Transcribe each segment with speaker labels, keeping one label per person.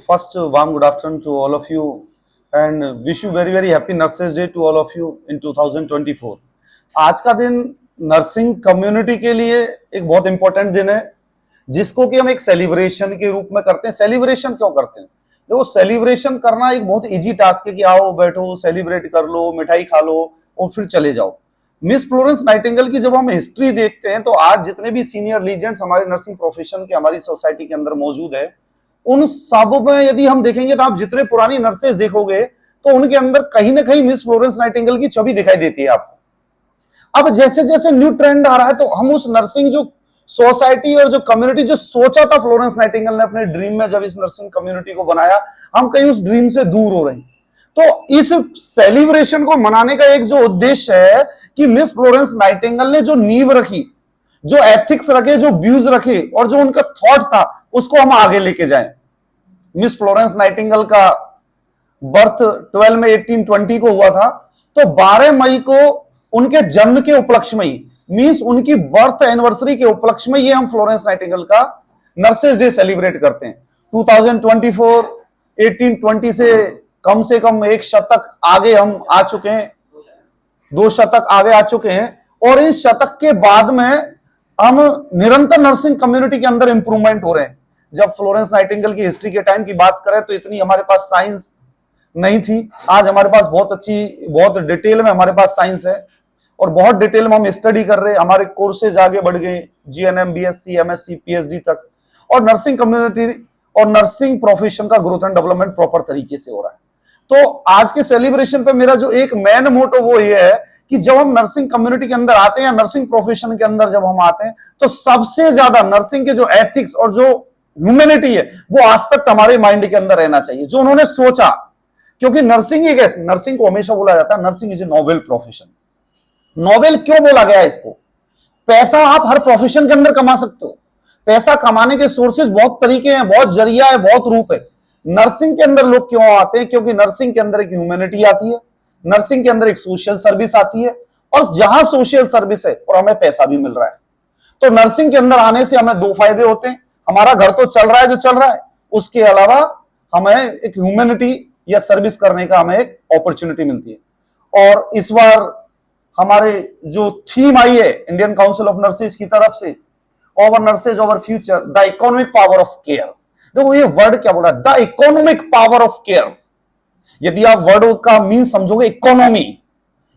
Speaker 1: First, warm good afternoon to all of you and wish you very happy Nurses Day to all of you in 2024. आज का दिन nursing community के लिए एक बहुत important दिन है, जिसको कि हम एक सेलिब्रेशन के रूप में करते हैं। सेलिब्रेशन क्यों करते हैं? देखो, सेलिब्रेशन करना एक बहुत इजी टास्क है कि आओ बैठो सेलिब्रेट कर लो, मिठाई खा लो और फिर चले जाओ। मिस फ्लोरेंस नाइटिंगेल की जब हम हिस्ट्री देखते हैं तो आज जितने भी सीनियर लीजेंड्स हमारे नर्सिंग प्रोफेशन के हमारी सोसाइटी के अंदर मौजूद है, उन सब में यदि हम देखेंगे तो आप जितने पुरानी नर्सेज देखोगे तो उनके अंदर कहीं ना कहीं मिस फ्लोरेंस नाइटिंगेल की छवि दिखाई देती है आपको। अब जैसे जैसे न्यू ट्रेंड आ रहा है तो हम उस नर्सिंग जो सोसाइटी और जो कम्युनिटी जो सोचा था फ्लोरेंस नाइटिंगेल ने अपने ड्रीम में जब इस नर्सिंग कम्युनिटी को बनाया, हम कहीं उस ड्रीम से दूर हो रहे हैं। तो इस सेलिब्रेशन को मनाने का एक जो उद्देश्य है कि मिस फ्लोरेंस नाइटिंगेल ने जो नींव रखी, जो एथिक्स रखे, जो व्यूज रखे और जो उनका थॉट था उसको हम आगे लेके जाएं। मिस फ्लोरेंस नाइटिंगेल का बर्थ 12 में 1820 को हुआ था, तो 12 मई को उनके जन्म के उपलक्ष्य में ही, मींस उनकी बर्थ एनिवर्सरी के उपलक्ष्य में ये हम फ्लोरेंस नाइटिंगेल का नर्सेज डे सेलिब्रेट करते हैं। 2024 1820 से कम एक शतक आगे हम आ चुके हैं, 2 शतक आगे आ चुके हैं और इस शतक के बाद में हम निरंतर नर्सिंग कम्युनिटी के अंदर इंप्रूवमेंट हो रहे हैं। जब फ्लोरेंस नाइटिंगेल की हिस्ट्री के टाइम की बात करें तो इतनी हमारे पास साइंस नहीं थी। आज हमारे पास बहुत डिटेल में हमारे पास साइंस है और बहुत डिटेल में हम स्टडी कर रहे हैं। हमारे कोर्सेज आगे बढ़ गए, जीएनएम, बीएससी, एमएससी, पीएचडी तक, और नर्सिंग कम्युनिटी और नर्सिंग प्रोफेशन का ग्रोथ एंड डेवलपमेंट प्रॉपर तरीके से हो रहा है। तो आज के सेलिब्रेशन पे मेरा जो एक मेन मोटो वो ये है कि जब हम नर्सिंग कम्युनिटी के अंदर आते हैं या नर्सिंग प्रोफेशन के अंदर जब हम आते हैं तो सबसे ज्यादा नर्सिंग के जो एथिक्स और जो ह्यूमैनिटी है वो एस्पेक्ट हमारे माइंड के अंदर रहना चाहिए, जो उन्होंने सोचा। क्योंकि नर्सिंग एक ऐसी, नर्सिंग को हमेशा बोला जाता है nursing is a novel profession. Novel क्यों बोला गया इसको? पैसा आप हर प्रोफेशन के अंदर कमा सकते हो, पैसा कमाने के सोर्सेज बहुत तरीके हैं, बहुत जरिया है, बहुत रूप है। नर्सिंग के अंदर लोग क्यों आते हैं? क्योंकि नर्सिंग के अंदर एक ह्यूमैनिटी आती है, नर्सिंग के अंदर एक सोशल सर्विस आती है, और जहां सोशल सर्विस है और हमें पैसा भी मिल रहा है, तो नर्सिंग के अंदर आने से हमें 2 फायदे होते हैं। हमारा घर तो चल रहा है जो चल रहा है, उसके अलावा हमें एक ह्यूमैनिटी या सर्विस करने का हमें एक अपॉर्चुनिटी मिलती है। और इस बार हमारे जो थीम आई है इंडियन काउंसिल ऑफ नर्सेज की तरफ से, over nurses over future, the economic power of care. देखो ये वर्ड क्या बोला, the economic power of care. यदि आप वर्ड का मीन समझोगे, इकोनॉमी,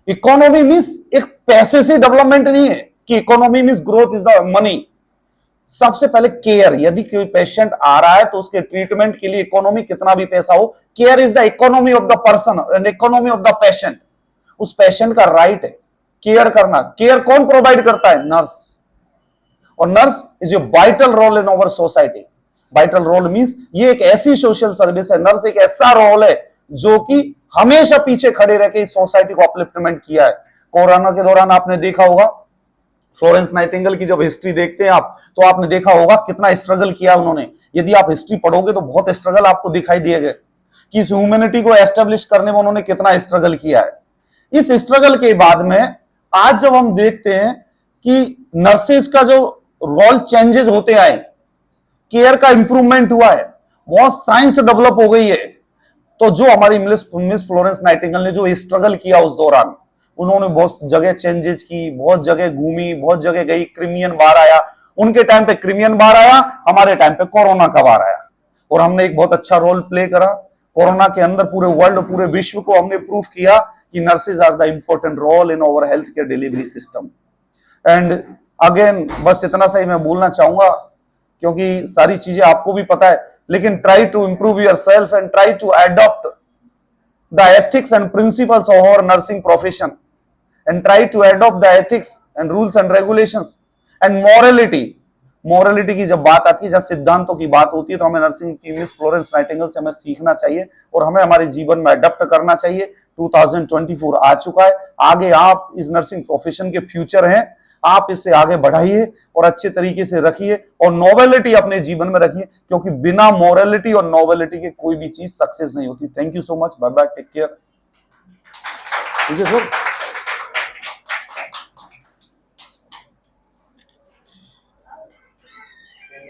Speaker 1: इकोनॉमी मीन्स एक पैसे से डेवलपमेंट नहीं है कि economy means growth is the money. सबसे पहले केयर, यदि कोई पेशेंट आ रहा है तो उसके ट्रीटमेंट के लिए इकोनॉमी कितना भी पैसा हो, care is the economy of the person and economy of the patient. उस पेशेंट का राइट है केयर करना। केयर कौन प्रोवाइड करता है? नर्स। और nurse is a vital role in our society. Vital role means ये एक ऐसी सोशल सर्विस है, नर्स एक ऐसा रोल है जो कि हमेशा पीछे खड़े रह के इस सोसाइटी को अपलिफ्टमेंट किया है। कोरोना के दौरान आपने देखा होगा, फ्लोरेंस नाइटिंगेल की जब हिस्ट्री देखते हैं आप तो आपने देखा होगा कितना स्ट्रगल किया उन्होंने। यदि आप हिस्ट्री पढ़ोगे तो बहुत स्ट्रगल आपको दिखाई दिएगा कि इस ह्यूमैनिटी को एस्टेब्लिश करने में उन्होंने कितना स्ट्रगल किया है। इस स्ट्रगल के बाद में आज जब हम देखते हैं कि नर्सेज का जो रोल चेंजेस होते आए, केयर का इंप्रूवमेंट हुआ है, बहुत साइंस डेवलप हो गई है, तो जो हमारी मिस फ्लोरेंस नाइटिंगेल ने जो स्ट्रगल किया उस दौरान, उन्होंने बहुत जगह चेंजेस की, बहुत जगह घूमी, बहुत जगह गई, क्रिमियन बार आया। उनके टाइम पे क्रिमियन बार आया, हमारे टाइम पे कोरोना का बार आया, और हमने एक बहुत अच्छा रोल प्ले करा। कोरोना के अंदर पूरे वर्ल्ड, पूरे विश्व को हमने प्रूव किया कि nurses are the important role in our health care delivery system. And again बस इतना सा ही मैं बोलना चाहूंगा, क्योंकि सारी चीजें आपको भी पता है, लेकिन try to improve yourself and try to adopt the ethics and principles of our nursing profession and try to adopt the ethics and rules and regulations and morality। Morality की जब बात आती है, जब सिद्धांतों की बात होती है, तो हमें नर्सिंग की मिस फ्लोरेंस नाइटिंगेल से हमें सीखना चाहिए और हमें हमारे जीवन में अडॉप्ट करना चाहिए। 2024 आ चुका है, आगे आप इस नर्सिंग प्रोफेशन के फ्यूचर हैं, आप इसे आगे बढ़ाइए और अच्छे तरीके से रखिए और नोवेलिटी अपने जीवन में रखिए, क्योंकि बिना मोरलिटी और नोवेलिटी के कोई भी चीज सक्सेस नहीं होती। Thank you so much, bye bye, take care.